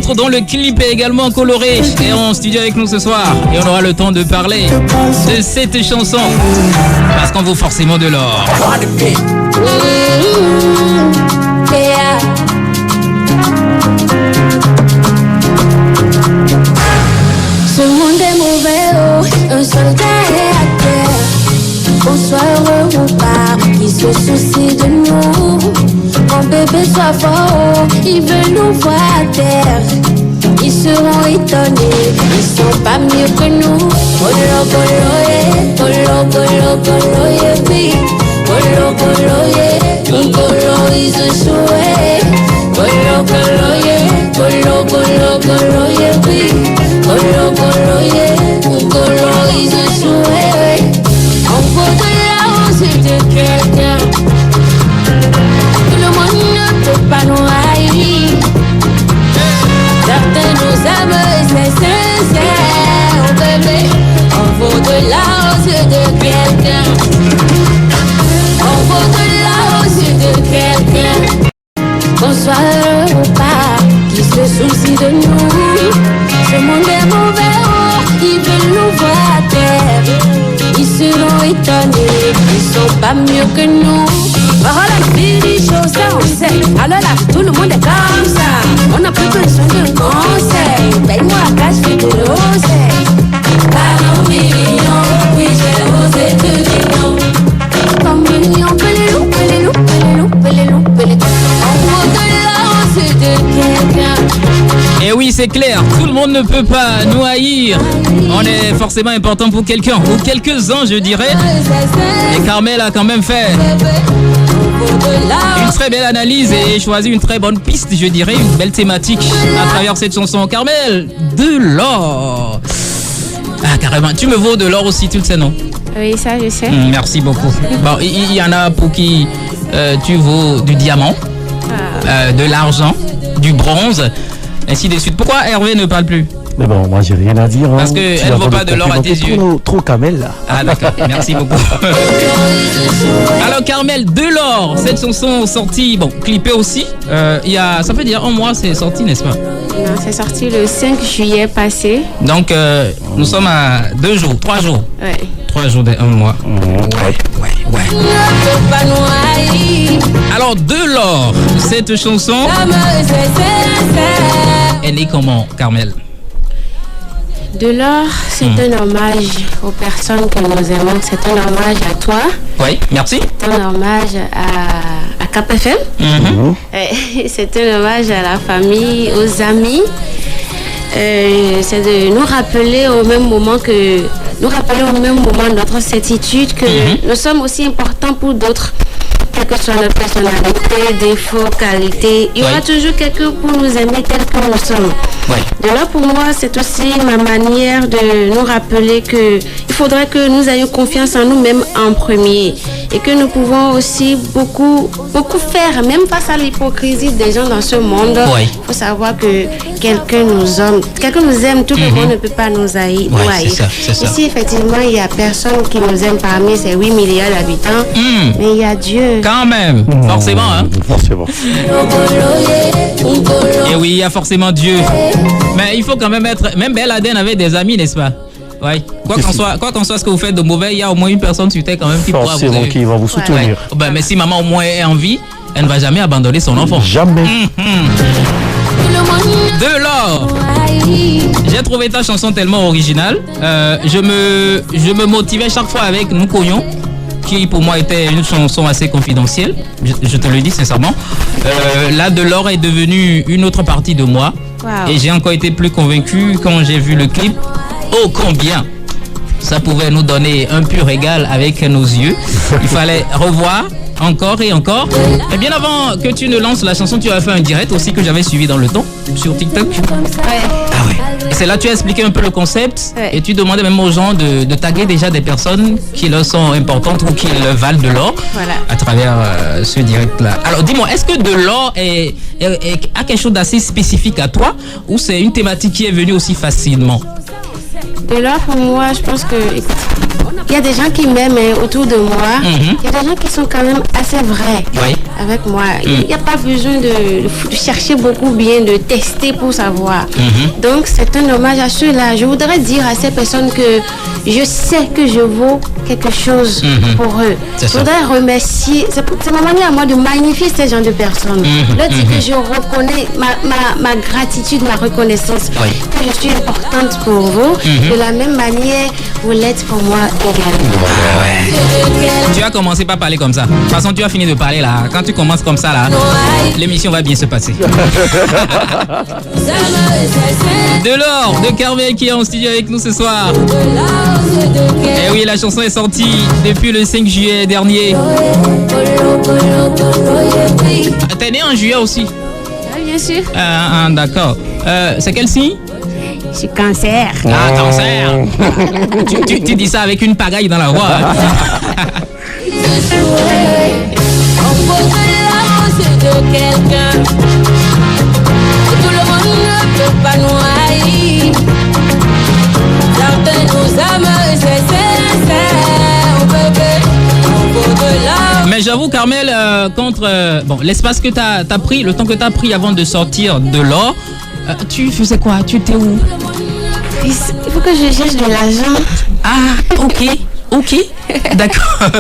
autre dont le clip est également coloré est en studio avec nous ce soir. Et on aura le temps de parler de cette chanson. Parce qu'on vaut forcément de l'or. Ce monde est mauvais, oh, un soldat est à terre. Qu'on soit heureux ou pas, il se soucie de nous. Mon bébé soit fort, oh, il veut nous voir à terre. Ils seront étonnés, ils sont pas mieux que nous. Bolo, bolo, yeah, bolo, bolo, bolo, yeah, oui. Bolo, bolo, yeah, bolo, is a souhait. Bolo, bolo, yeah, bolo, bolo, bolo, yeah, oui. Bolo, bolo, yeah, bolo, is a souhait. On vaut de la hausse de quelqu'un. Tout le monde ne peut pas nous haïr. Certains nous aiment et c'est sincère, oh bébé. On vaut de la hausse de quelqu'un. On vaut de la hausse de quelqu'un. Qu'on soit heureux ou pas, qui se soucie de nous. Ce monde est mauvais, oh, ils veulent nous voir à terre. Ils seront étonnés, ils sont pas mieux que nous. Parole à vie, des choses, ça on sait. Alors là, tout le monde est comme ça. On n'a plus besoin de conseils. Paye-moi la cash, fais de l'oseille. Pardon, millions, oui, j'ai osé te dire non. Comme millions, pelé-loup, pelé-loup, pelé-loup, pelé-loup, pelé-loup. On vaut de la hausse de quelqu'un. Et oui, c'est clair, tout le monde ne peut pas nous haïr. On est forcément important pour quelqu'un, ou quelques-uns, je dirais. Et Carmel a quand même fait une très belle analyse et choisi une très bonne piste, je dirais, une belle thématique à travers cette chanson. Carmel, de l'or. Ah, carrément, tu me vaux de l'or aussi, tu le sais, non? Oui, ça, je sais. Merci beaucoup. Bon, il y en a pour qui tu vaux du diamant, de l'argent, du bronze, ainsi de suite. Pourquoi Hervé ne parle plus? Mais bon, moi j'ai rien à dire. Parce qu'elle ne vaut pas de l'or à tes yeux. Trop Kamel là. Ah d'accord, merci beaucoup. Alors Carmel, de l'or, cette chanson sortie, bon, clippée aussi, il y a, ça peut dire un mois c'est sorti, n'est-ce pas? Non, c'est sorti le 5 juillet passé. Donc nous sommes à 3 jours. Ouais. 3 jours d'un mois. Ouais. Alors de l'or, cette chanson, elle est comment, Carmel? De l'or, c'est un hommage aux personnes que nous aimons. C'est un hommage à toi. Oui, merci. C'est un hommage à Cap FM. C'est un hommage à la famille, aux amis. C'est de nous rappeler au même moment notre certitude que nous sommes aussi importants pour d'autres. Quelle que soit notre personnalité, défauts, qualités, il y aura toujours quelqu'un pour nous aimer tel que nous sommes. De là, pour moi, c'est aussi ma manière de nous rappeler qu'il faudrait que nous ayons confiance en nous-mêmes en premier et que nous pouvons aussi beaucoup faire, même face à l'hypocrisie des gens dans ce monde. Il faut savoir que quelqu'un nous aime, tout le monde ne peut pas nous haïr. C'est ça. Ici, effectivement, il n'y a personne qui nous aime parmi ces 8 milliards d'habitants, mais il y a Dieu. Quand même, forcément, hein. Forcément. Et oui, il y a forcément Dieu. Mais il faut quand même être... Même Ben Laden avait des amis, n'est-ce pas? Oui. Quoi qu'en soit ce que vous faites de mauvais, il y a au moins une personne sur terre quand même qui pourra vous... qui va vous soutenir. Ben, mais si maman au moins est en vie, elle ne va jamais abandonner son enfant. Jamais. De l'or. J'ai trouvé ta chanson tellement originale. Je me motivais chaque fois avec Nous Cognons, qui pour moi était une chanson assez confidentielle, je te le dis sincèrement. Là, de l'or est devenu une autre partie de moi. Wow. Et j'ai encore été plus convaincu quand j'ai vu le clip. Oh combien ça pouvait nous donner un pur régal avec nos yeux. Il fallait revoir encore et encore. Et bien avant que tu ne lances la chanson, tu as fait un direct aussi que j'avais suivi dans le temps sur TikTok. Ah ouais. Et c'est là que tu as expliqué un peu le concept et tu demandais même aux gens de taguer déjà des personnes qui leur sont importantes ou qui leur valent de l'or à travers ce direct-là. Alors dis-moi, est-ce que de l'or a quelque chose d'assez spécifique à toi ou c'est une thématique qui est venue aussi facilement? De l'or, pour moi, je pense que il y a des gens qui m'aiment autour de moi. Il y a des gens qui sont quand même assez vrais. avec moi. Il n'y a pas besoin de chercher beaucoup bien, de tester pour savoir. Donc, c'est un hommage à ceux-là. Je voudrais dire à ces personnes que je sais que je vaux quelque chose pour eux. Je voudrais remercier, c'est ma manière à moi de magnifier ces gens de personnes. Leur dire que je reconnais ma gratitude, ma reconnaissance, que je suis importante pour vous. De la même manière, vous l'êtes pour moi également. Tu as commencé par parler comme ça. De toute façon, tu as fini de parler là. Quand tu commences comme ça là, l'émission va bien se passer. Delors de Carmel qui est en studio avec nous ce soir. Et oui, la chanson est sortie depuis le 5 juillet dernier. T'es né en juillet aussi? Oui, bien sûr. D'accord. C'est quel signe? Je suis cancer. Ah, cancer. tu dis ça avec une pagaille dans la voix. On vaut de la rose de quelqu'un. Tout le monde ne peut pas nous haïr. Certains nous aiment, c'est sincère, bébé. On vaut de la. Mais j'avoue, Carmel, bon, l'espace que t'as pris, le temps que t'as pris avant de sortir de l'or, tu faisais quoi? Tu étais où? Il faut que je cherche de l'argent. Ah, ok, d'accord.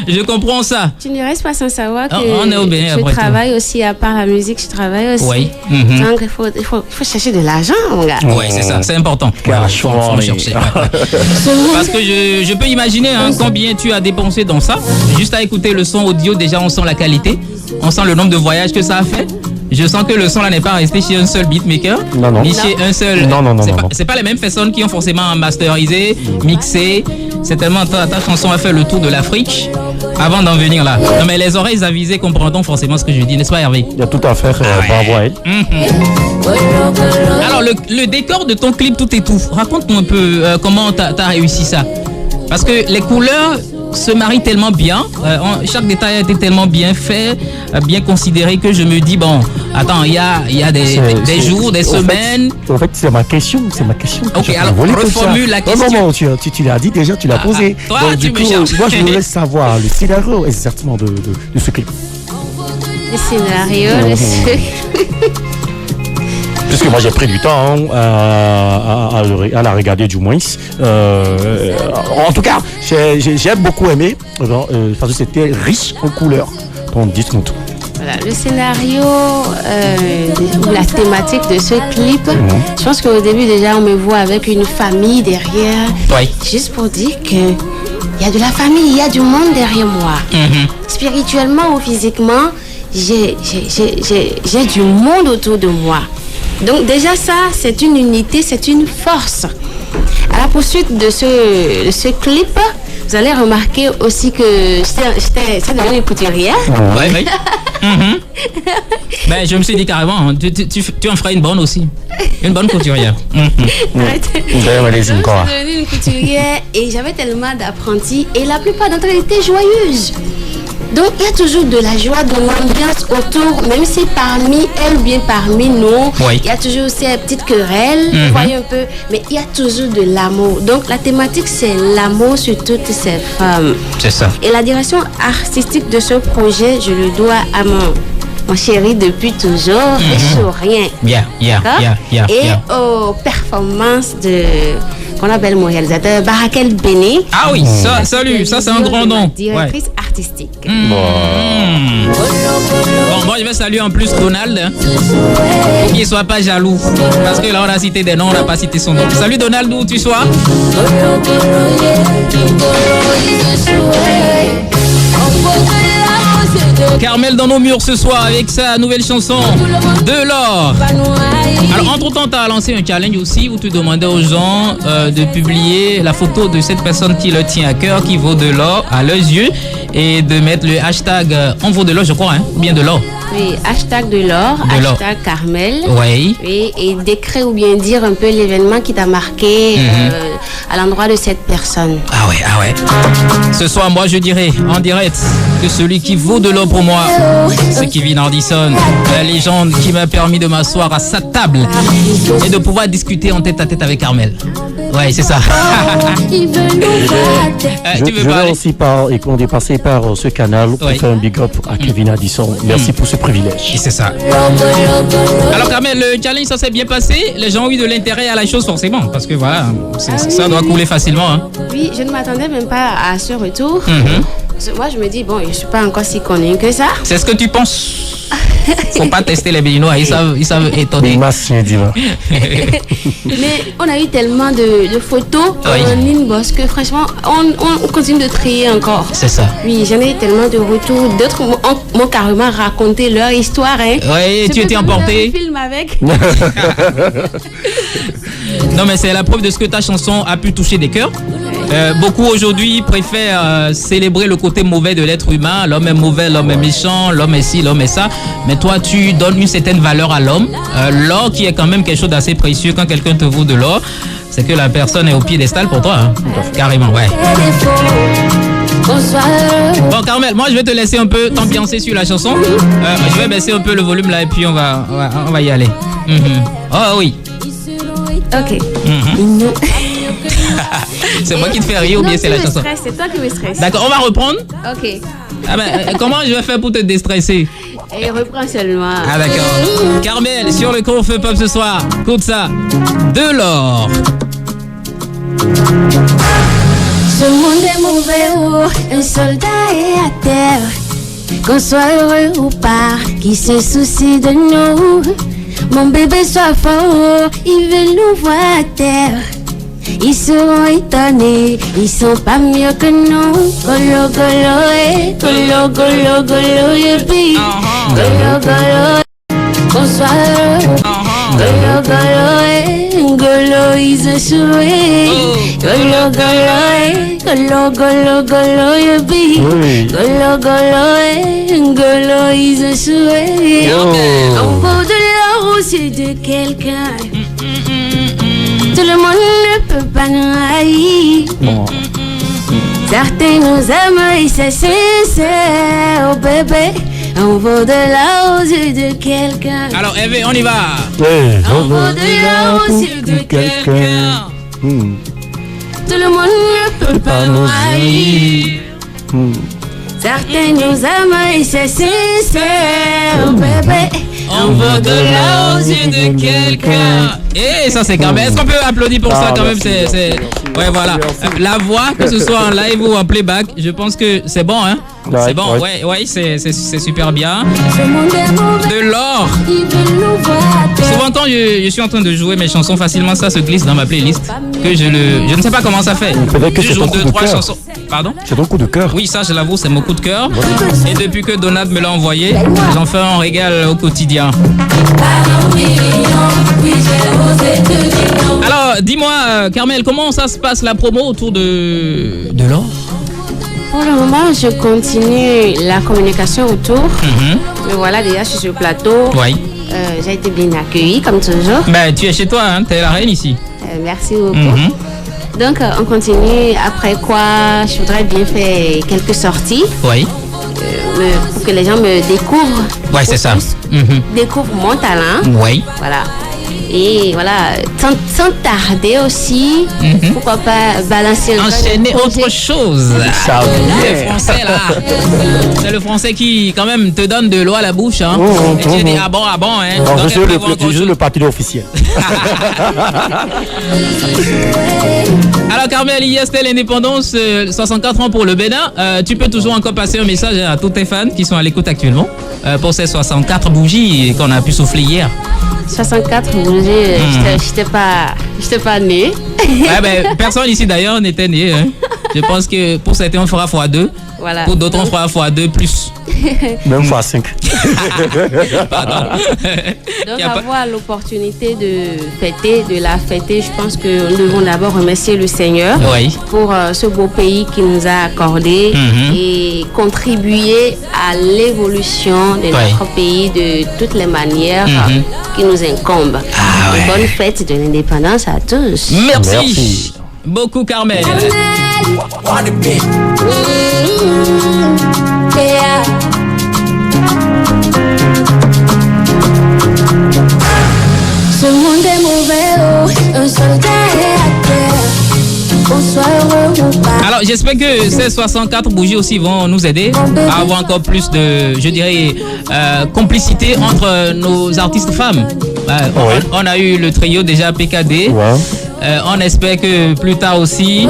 Je comprends ça. Tu ne restes pas sans savoir que on est au Bénin, je travaille aussi, à part la musique, je travaille aussi. Oui. Donc il faut chercher de l'argent, mon gars. Oui, c'est ça, c'est important. Faut chercher. Parce que je peux imaginer combien tu as dépensé dans ça. Juste à écouter le son audio, déjà on sent la qualité, on sent le nombre de voyages que ça a fait. Je sens que le son là n'est pas resté chez un seul beatmaker, ni chez un seul. Non. C'est pas les mêmes personnes qui ont forcément masterisé, mixé. C'est tellement ta chanson a fait le tour de l'Afrique avant d'en venir là. Non mais les oreilles avisées comprendront forcément ce que je dis, n'est-ce pas Hervé? Il y a tout à faire, bravo à elle. Alors le décor de ton clip Tout et Tout, raconte-moi un peu comment t'as réussi ça. Parce que les couleurs se marient tellement bien, chaque détail a été tellement bien fait, bien considéré que je me dis bon, attends, il y a des jours, des semaines. En fait, c'est ma question. Ok, alors reformule la question. Non, tu l'as dit déjà, tu l'as posé. Toi, donc, du coup, moi, je voulais savoir le scénario exactement de ce clip. Le scénario, Puisque moi j'ai pris du temps à la regarder du moins. En tout cas, j'ai beaucoup aimé parce que c'était riche en couleurs. Donc dites-nous tout. Voilà, le scénario, la thématique de ce clip, je pense qu'au début déjà on me voit avec une famille derrière. Oui. Juste pour dire que il y a de la famille, il y a du monde derrière moi. Spirituellement ou physiquement, j'ai du monde autour de moi. Donc déjà ça, c'est une unité, c'est une force. À la poursuite de ce clip, vous allez remarquer aussi que j'étais dans une couturière. Oui. Ben, je me suis dit carrément, tu en feras une bonne aussi. Une bonne couturière. Je suis devenue une couturière et j'avais tellement d'apprentis et la plupart d'entre eux étaient joyeuses. Donc il y a toujours de la joie, de l'ambiance autour, même si parmi elles ou bien parmi nous, il y a toujours ces petites querelles, vous voyez un peu, mais il y a toujours de l'amour. Donc la thématique c'est l'amour sur toutes ces femmes. C'est ça. Et la direction artistique de ce projet, je le dois à mon chéri depuis toujours, et sur rien. Et aux performances qu'on appelle mon réalisateur, Barakel Béné. Ah oui, salut, ça c'est un grand nom. Directrice artistique. Bon, moi je vais saluer en plus Donald, pour qu'il ne soit pas jaloux. Parce que là on a cité des noms, on n'a pas cité son nom. Salut Donald, où tu sois. Carmel dans nos murs ce soir avec sa nouvelle chanson Delors. Alors entre temps tu as lancé un challenge aussi où tu demandais aux gens de publier la photo de cette personne qui leur tient à cœur, qui vaut de l'or à leurs yeux, et de mettre le hashtag on vaut de l'or, je crois, ou bien de l'or. Oui, hashtag de l'or, hashtag Carmel. Oui. Et décrire ou bien dire un peu l'événement qui t'a marqué à l'endroit de cette personne. Ah ouais. Ce soir, moi je dirais en direct que celui qui vaut de l'or pour moi, c'est Kevin Hardison, la légende qui m'a permis de m'asseoir à sa table et de pouvoir discuter en tête à tête avec Carmel. Ouais, c'est ça. Je vais aussi passer par ce canal pour faire un big up à Kevin Hardison. Merci pour ce privilège. Et c'est ça. Alors Carmel, le challenge, ça s'est bien passé. Les gens ont eu de l'intérêt à la chose forcément, parce que voilà, ça doit couler facilement. Hein. Oui, je ne m'attendais même pas à ce retour. Moi, je me dis, bon, je ne suis pas encore si connue que ça. C'est ce que tu penses? Faut pas tester les Béninois, ils savent étonner. Mais on a eu tellement de photos en inbox que franchement, on continue de trier encore. C'est ça. Oui, j'en ai eu tellement de retours. D'autres m'ont carrément raconté leur histoire. Hein. Oui, tu étais emporté. Film avec. Non, mais c'est la preuve de ce que ta chanson a pu toucher des cœurs. Beaucoup aujourd'hui préfèrent célébrer le côté mauvais de l'être humain. L'homme est mauvais, l'homme est méchant, l'homme est ci, l'homme est ça. Mais toi, tu donnes une certaine valeur à l'homme. L'or qui est quand même quelque chose d'assez précieux. Quand quelqu'un te vaut de l'or, c'est que la personne est au piédestal pour toi. Hein. Carrément, ouais. Bon, Carmel, moi je vais te laisser un peu t'ambiancer sur la chanson. Je vais baisser un peu le volume là et puis on va y aller. Oh oui. Ok. C'est moi qui te fais rire ou bien c'est la chanson? C'est toi qui me stresses. D'accord, on va reprendre. Ok. Ah ben, comment je vais faire pour te déstresser? Et reprends seulement. Ah d'accord. Carmel, sur le Cours Feu Pop ce soir, écoute ça. De l'or. Ce monde est mauvais, oh, un soldat est à terre. Qu'on soit heureux ou pas, qui se soucie de nous. Mon bébé soit fort, il veut nous voir à terre. Ils seront étonnés, ils sont pas mieux que nous. Golo, golo, eh, golo, golo, golo, yepi. Golo, golo, bonsoir. Golo, golo, eh, golo, ils ont joué. Golo, golo, eh, golo, golo, golo, yepi. Golo, golo, eh, golo, ils ont joué. On vaut de l'or aux yeux de quelqu'un. Tout le monde ne peut pas nous haïr. Certains nous aiment et c'est sincère, oh bébé. On vaut de là aux yeux de quelqu'un. Alors Hervé, on y va. On vaut de là aux yeux de quelqu'un. Tout le monde ne peut pas nous haïr. Certains nous aiment et c'est sincère, oh bébé. On vaut de là aux yeux de quelqu'un. Et ça c'est Carmel. Est-ce qu'on peut applaudir pour ça quand même? Ouais, voilà. La voix, que ce soit en live ou en playback, je pense que c'est bon, hein? C'est bon, ouais, c'est super bien. De l'or. Souvent quand je suis en train de jouer mes chansons, facilement ça se glisse dans ma playlist. Que je ne sais pas comment ça fait. Peut-être que je joue 2-3 chansons. Pardon? C'est ton coup de cœur. Oui, ça je l'avoue, c'est mon coup de cœur. Et depuis que Donald me l'a envoyé, j'en fais un régal au quotidien. Alors, dis-moi, Carmel, comment ça se passe la promo autour de l'or? Pour le moment, je continue la communication autour. Mais voilà, déjà, je suis sur le plateau. Oui. J'ai été bien accueillie, comme toujours. Ben, tu es chez toi, hein? Tu es la reine ici. Merci beaucoup. Donc, on continue. Après quoi, je voudrais bien faire quelques sorties. Oui. Pour que les gens me découvrent. Oui, c'est ça. Découvrent mon talent. Oui. Voilà. Et voilà, sans tarder aussi, pourquoi pas balancer un enchaîner autre chose. Le français là, c'est le français qui quand même te donne de l'eau à la bouche. Hein. Et tu dis ah bon, hein. Non, je suis le parti officiel. Alors Carmel, hier c'était l'indépendance, 64 ans pour le Bénin. Tu peux toujours encore passer un message à tous tes fans qui sont à l'écoute actuellement pour ces 64 bougies qu'on a pu souffler hier. 64 bougies, j'étais pas née. Ouais, ben, personne ici d'ailleurs n'était né. Hein. Je pense que pour certains on fera x2. Voilà. Pour d'autres on fera x2 plus. Même x5. Pardon. Donc avoir l'opportunité de la fêter, je pense que nous devons d'abord remercier le Seigneur pour ce beau pays qu'il nous a accordé et contribuer à l'évolution de notre pays de toutes les manières qui nous incombent. Bonne fête de l'indépendance à tous. Merci. Beaucoup Carmel. Ce monde est mauvais, oh, un soldat est à terre. Qu'on soit heureux ou pas. Alors j'espère que ces 64 bougies aussi vont nous aider à avoir encore plus de, je dirais, complicité entre nos artistes femmes. On a eu le trio déjà PKD. On espère que plus tard aussi,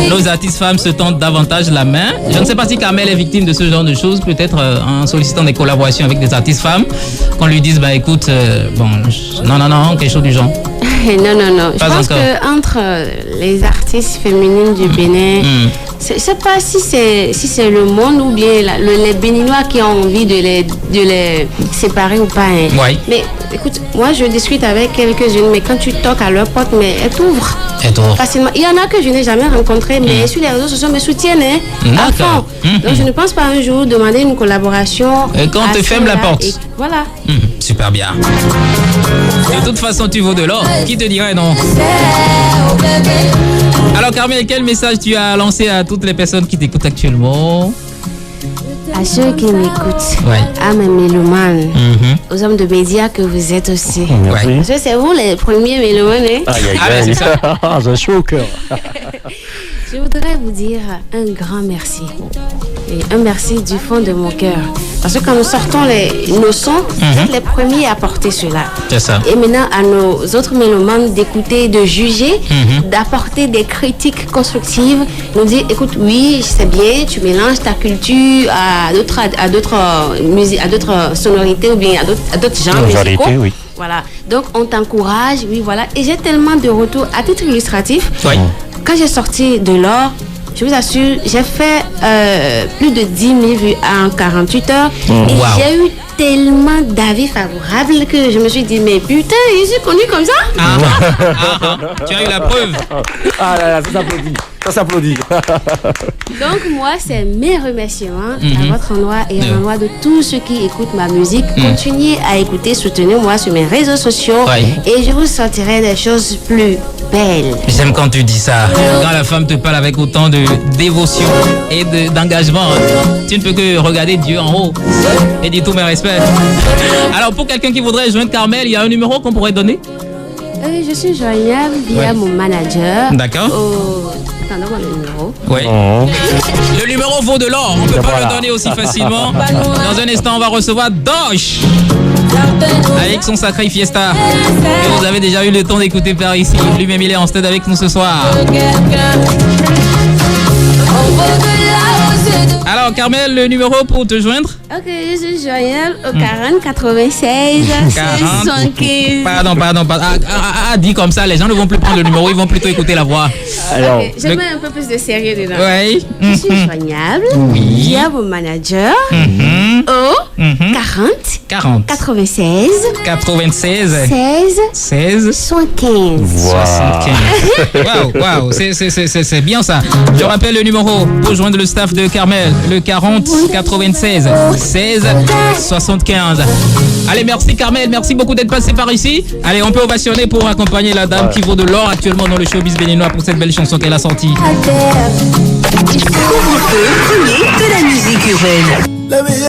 nos artistes femmes se tentent davantage la main. Je ne sais pas si Carmel est victime de ce genre de choses, peut-être en sollicitant des collaborations avec des artistes femmes, qu'on lui dise, bah écoute, non, quelque chose du genre. Non. Je pense qu'entre les artistes féminines du Bénin, je ne sais pas si c'est le monde ou bien les Béninois qui ont envie de les séparer ou pas. Hein. Ouais. Mais écoute, moi je discute avec quelques-unes, mais quand tu toques à leur porte, mais elles t'ouvrent facilement. Il y en a que je n'ai jamais rencontrées, mais sur les réseaux sociaux me soutiennent à fond. Donc je ne pense pas un jour demander une collaboration. Et quand on te ferme la porte. Voilà. Super bien. De toute façon, tu vaux de l'or. Qui te dirait non? Alors Carmel, quel message tu as lancé à toutes les personnes qui t'écoutent actuellement? À ceux qui m'écoutent, à mes mélomanes, aux hommes de médias que vous êtes aussi. Parce que c'est vous les premiers mélomanes. C'est ça. J'ai chaud au cœur. Je voudrais vous dire un grand merci. Et un merci du fond de mon cœur. Parce que quand nous sortons nos sons, vous êtes les premiers à porter cela. C'est ça. Et maintenant, à nos autres mélomanes d'écouter, de juger, d'apporter des critiques constructives, nous dire, écoute, oui, c'est bien, tu mélanges ta culture à d'autres musiques, à d'autres sonorités ou bien à d'autres genres musicaux. Oui. Voilà. Donc, on t'encourage, oui, voilà. Et j'ai tellement de retours à titre illustratif. Oui. Quand j'ai sorti de l'or, je vous assure, j'ai fait plus de 10 000 vues en 48 heures. Et j'ai eu tellement d'avis favorables que je me suis dit, mais putain, je suis connue comme ça. Tu as eu la preuve. Ah là là, ça s'applaudit. Donc moi, c'est mes remerciements à votre endroit et à l'endroit de tous ceux qui écoutent ma musique. Continuez à écouter, soutenez-moi sur mes réseaux sociaux et je vous sortirai des choses plus belles. J'aime quand tu dis ça. Quand la femme te parle avec autant de dévotion et d'engagement, tu ne peux que regarder Dieu en haut et dire tous mes respects. Alors pour quelqu'un qui voudrait joindre Carmel, il y a un numéro qu'on pourrait donner? Je suis joignable via mon manager. D'accord. Attends, le numéro. Oui. Le numéro vaut de l'or. On ne peut pas le donner aussi facilement. Dans un instant, on va recevoir Dosh avec son sacré Fiesta. Et vous avez déjà eu le temps d'écouter par ici. Lui-même, il est en stade avec nous ce soir. Alors, Carmel, le numéro pour te joindre? Ok, je suis joignable au 40 96 75. Pardon. Dit comme ça, les gens ne vont plus prendre le numéro, ils vont plutôt écouter la voix. Alors, je mets un peu plus de sérieux dedans. Oui. Je suis joignable via mon manager au 40 96 16 75. 75. Waouh, c'est bien ça. Je rappelle le numéro pour joindre le staff de Carmel, le 40 96 16 75. Allez, merci Carmel, merci beaucoup d'être passé par ici. Allez, on peut ovationner pour accompagner la dame qui vaut de l'or actuellement dans le showbiz béninois pour cette belle chanson qu'elle a sortie. Couvre-feu, premier de la musique urbaine.